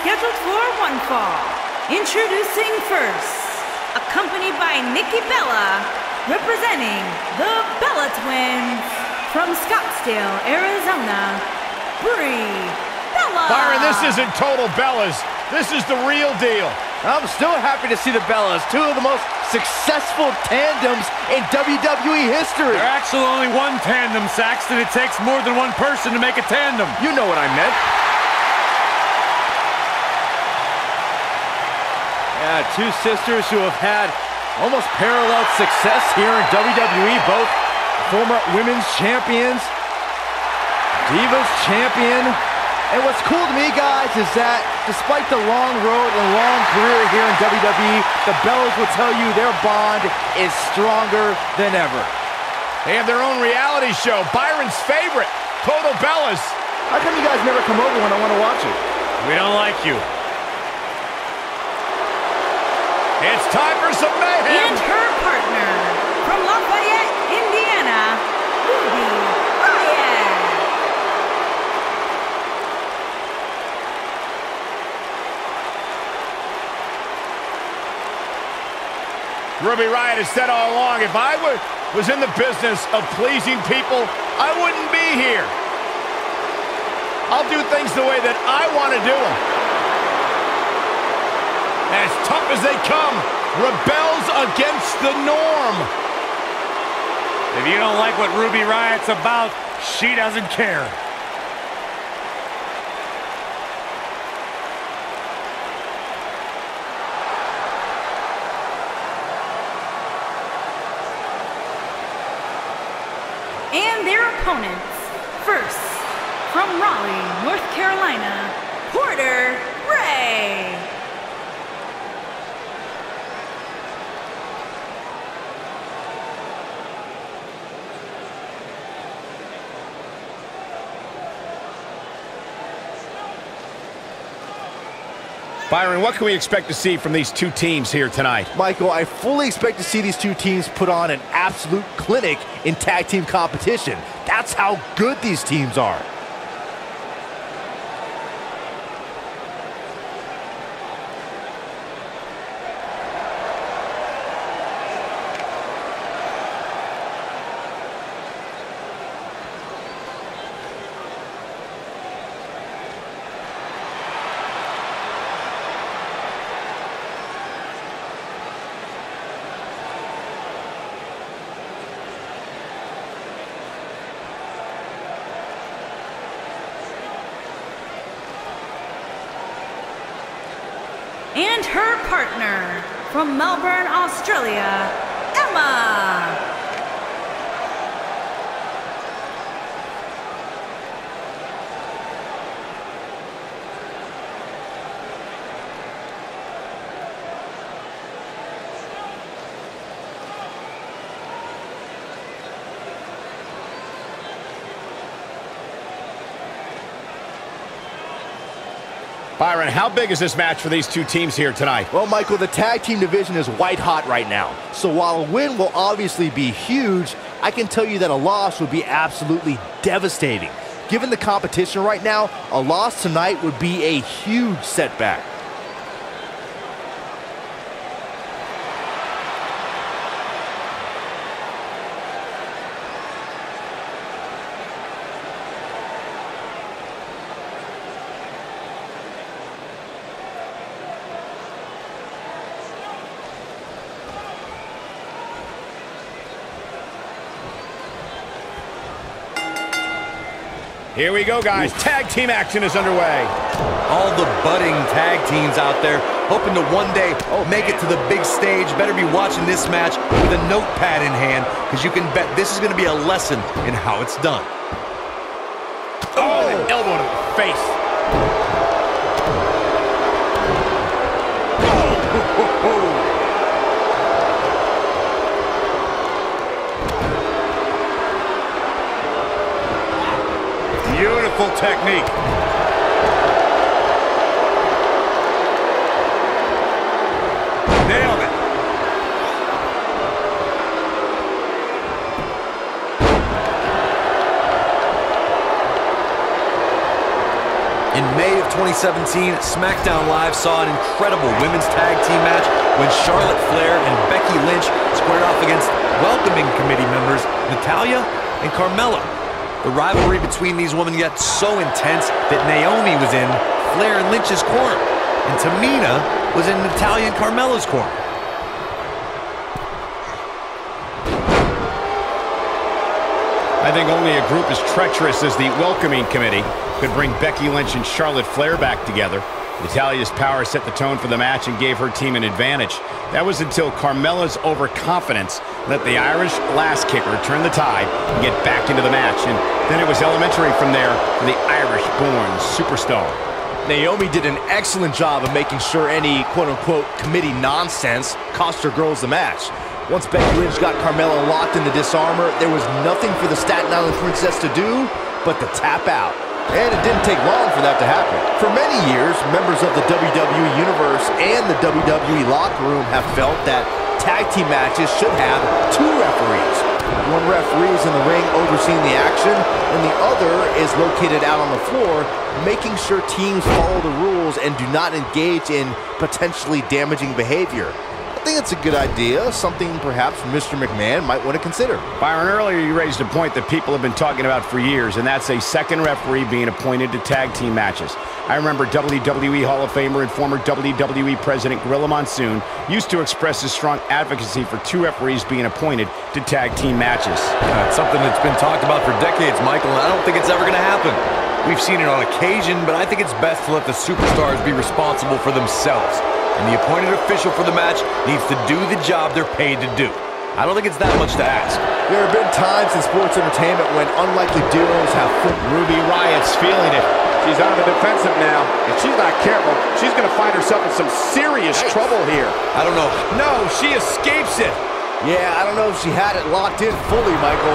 scheduled for one fall. Introducing first, accompanied by Nikki Bella, representing the Bella Twins, from Scottsdale, Arizona, Brie Bella. Byron, this isn't total Bellas. This is the real deal. I'm still happy to see the Bellas, two of the most successful tandems in WWE history. There's actually only one tandem, Saxton. It takes more than one person to make a tandem. You know what I meant. Yeah, two sisters who have had almost parallel success here in WWE, both former women's champions, Divas champion. And what's cool to me, guys, is that despite the long road and long career here in WWE, the Bellas will tell you their bond is stronger than ever. They have their own reality show, Byron's favorite, Total Bellas. How come you guys never come over when I want to watch it? We don't like you. It's time for some mayhem. And her partner, from Lafayette, Indiana, Riott. Ruby Riott has said all along, if I was in the business of pleasing people, I wouldn't be here. I'll do things the way that I want to do them. As tough as they come, rebels against the norm. If you don't like what Ruby Riott's about, she doesn't care. And their opponents, first, from Raleigh, North Carolina, Porter Ray. Byron, what can we expect to see from these two teams here tonight? Michael, I fully expect to see these two teams put on an absolute clinic in tag team competition. That's how good these teams are. And her partner, from Melbourne, Australia, Emma. Byron, how big is this match for these two teams here tonight? Well, Michael, the tag team division is white hot right now. So while a win will obviously be huge, I can tell you that a loss would be absolutely devastating. Given the competition right now, a loss tonight would be a huge setback. Here we go, guys. Tag team action is underway. All the budding tag teams out there hoping to one day make it to the big stage. Better be watching this match with a notepad in hand, because you can bet this is going to be a lesson in how it's done. Oh, an elbow to the face. Beautiful technique. Nailed it. In May of 2017, 2017, SmackDown Live saw an incredible women's tag team match when Charlotte Flair and Becky Lynch squared off against welcoming committee members Natalya and Carmella. The rivalry between these women got so intense that Naomi was in Flair and Lynch's corner, and Tamina was in Natalya and Carmella's corner. I think only a group as treacherous as the welcoming committee could bring Becky Lynch and Charlotte Flair back together. Natalya's power set the tone for the match and gave her team an advantage. That was until Carmella's overconfidence let the Irish last kicker turn the tide and get back into the match. And then it was elementary from there for the Irish-born superstar. Naomi did an excellent job of making sure any quote-unquote committee nonsense cost her girls the match. Once Becky Lynch got Carmella locked in the disarmor, there was nothing for the Staten Island Princess to do but to tap out. And it didn't take long for that to happen. For many years, members of the WWE Universe and the WWE locker room have felt that tag team matches should have two referees. One referee is in the ring overseeing the action, and the other is located out on the floor, making sure teams follow the rules and do not engage in potentially damaging behavior. I think it's a good idea, something perhaps Mr. McMahon might want to consider. Byron, earlier you raised a point that people have been talking about for years, and that's a second referee being appointed to tag team matches. I remember WWE Hall of Famer and former WWE President Gorilla Monsoon used to express his strong advocacy for two referees being appointed to tag team matches. It's something that's been talked about for decades, Michael, and I don't think it's ever going to happen. We've seen it on occasion, but I think it's best to let the superstars be responsible for themselves. And the appointed official for the match needs to do the job they're paid to do. I don't think it's that much to ask. There have been times in sports entertainment when unlikely duos have Ruby Riott's feeling it. She's on the defensive now. If she's not careful, she's going to find herself in some serious trouble here. I don't know. No, she escapes it. Yeah, I don't know if she had it locked in fully, Michael.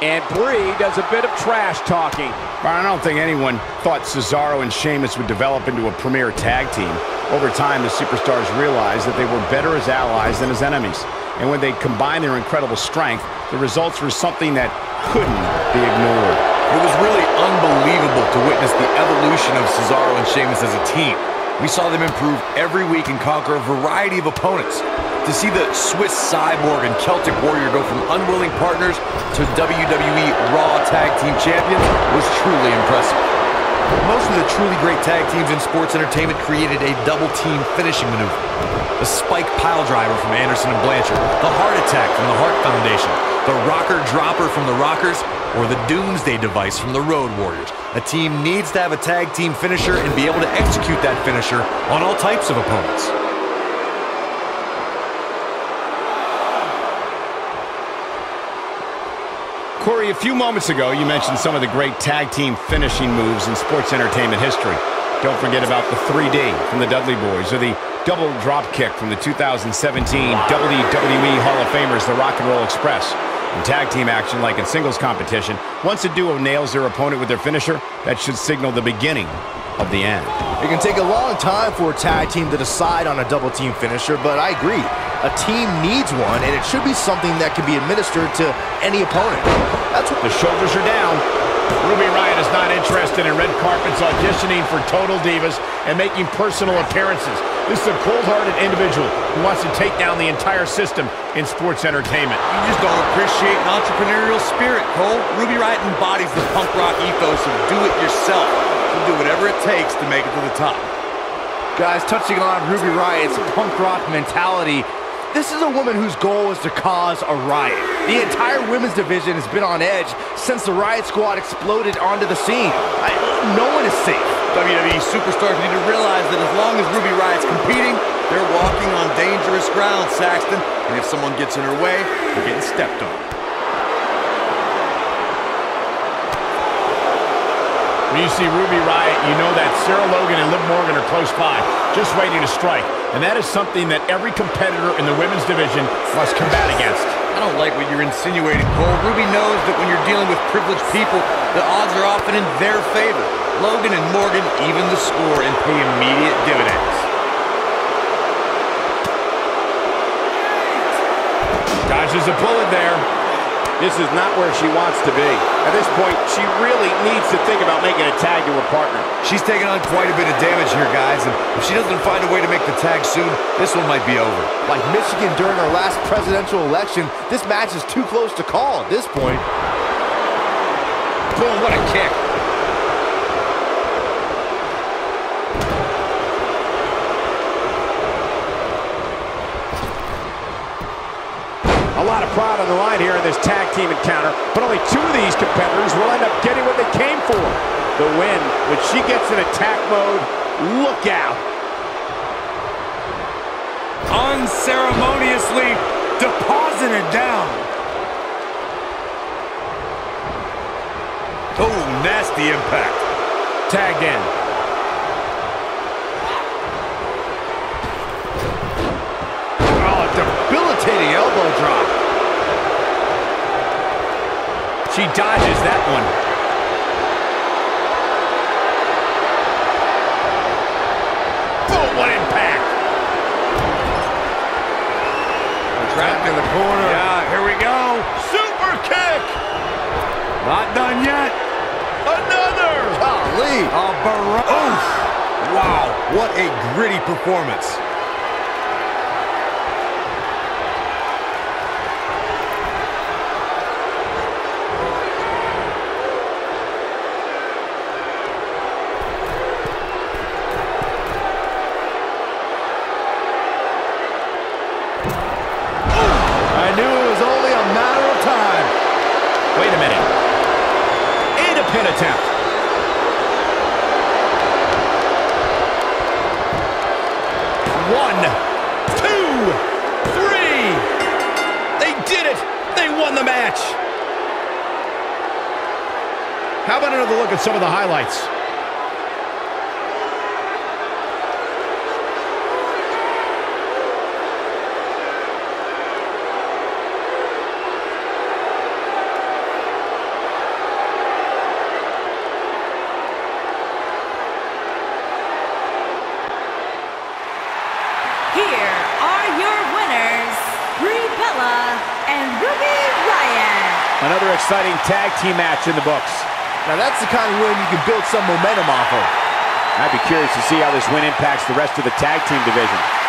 And Brie does a bit of trash talking. I don't think anyone thought Cesaro and Sheamus would develop into a premier tag team. Over time, the superstars realized that they were better as allies than as enemies. And when they combined their incredible strength, the results were something that couldn't be ignored. It was really unbelievable to witness the evolution of Cesaro and Sheamus as a team. We saw them improve every week and conquer a variety of opponents. To see the Swiss Cyborg and Celtic Warrior go from unwilling partners to WWE Raw Tag Team Champions was truly impressive. Most of the truly great tag teams in sports entertainment created a double team finishing maneuver. The Spike Pile Driver from Anderson and Blanchard, the Heart Attack from the Hart Foundation, the Rocker Dropper from the Rockers, or the Doomsday Device from the Road Warriors. A team needs to have a tag team finisher and be able to execute that finisher on all types of opponents. Corey, a few moments ago, you mentioned some of the great tag team finishing moves in sports entertainment history. Don't forget about the 3D from the Dudley Boys, or the double drop kick from the 2017 WWE Hall of Famers, the Rock and Roll Express. In tag team action, like in singles competition, once a duo nails their opponent with their finisher, that should signal the beginning of the end. It can take a long time for a tag team to decide on a double team finisher, but I agree. A team needs one, and it should be something that can be administered to any opponent. That's what the shoulders are down. Ruby Riott is not interested in red carpets, auditioning for Total Divas, and making personal appearances. This is a cold-hearted individual who wants to take down the entire system in sports entertainment. You just don't appreciate an entrepreneurial spirit, Cole. Ruby Riott embodies the punk rock ethos of do it yourself. She'll do whatever it takes to make it to the top. Guys, touching on Ruby Riott's punk rock mentality, this is a woman whose goal is to cause a riot. The entire women's division has been on edge since the Riott Squad exploded onto the scene. No one is safe. WWE superstars need to realize that as long as Ruby Riott's competing, they're walking on dangerous ground, Saxton. And if someone gets in her way, they're getting stepped on. When you see Ruby Riott, you know that Sarah Logan and Liv Morgan are close by, just waiting to strike. And that is something that every competitor in the women's division must combat against. I don't like what you're insinuating, Cole. Ruby knows that when you're dealing with privileged people, the odds are often in their favor. Logan and Morgan even the score and pay immediate dividends. Dodges a bullet there. This is not where she wants to be. At this point, she really needs to think about making a tag to her partner. She's taking on quite a bit of damage here, guys, and if she doesn't find a way to make the tag soon, this one might be over. Like Michigan during our last presidential election, this match is too close to call at this point. Boom, what a kick. A lot of pride on the line here in this tag team encounter, but only two of these competitors will end up getting what they came for. The win. When she gets in attack mode, look out. Unceremoniously deposited down. Oh, nasty impact. Tagged in. Oh, debilitating elbow drop. She dodges that one. Boom, what impact. Trapped in the corner. Yeah, here we go. Super kick. Not done yet. Another. Golly. Oof. Wow, what a gritty performance. I knew it was only a matter of time. Wait a minute. And a pin attempt. One, two, three. They did it. They won the match. How about another look at some of the highlights? Here are your winners, Brie and Riott. Another exciting tag team match in the books. Now that's the kind of win you can build some momentum off of. I'd be curious to see how this win impacts the rest of the tag team division.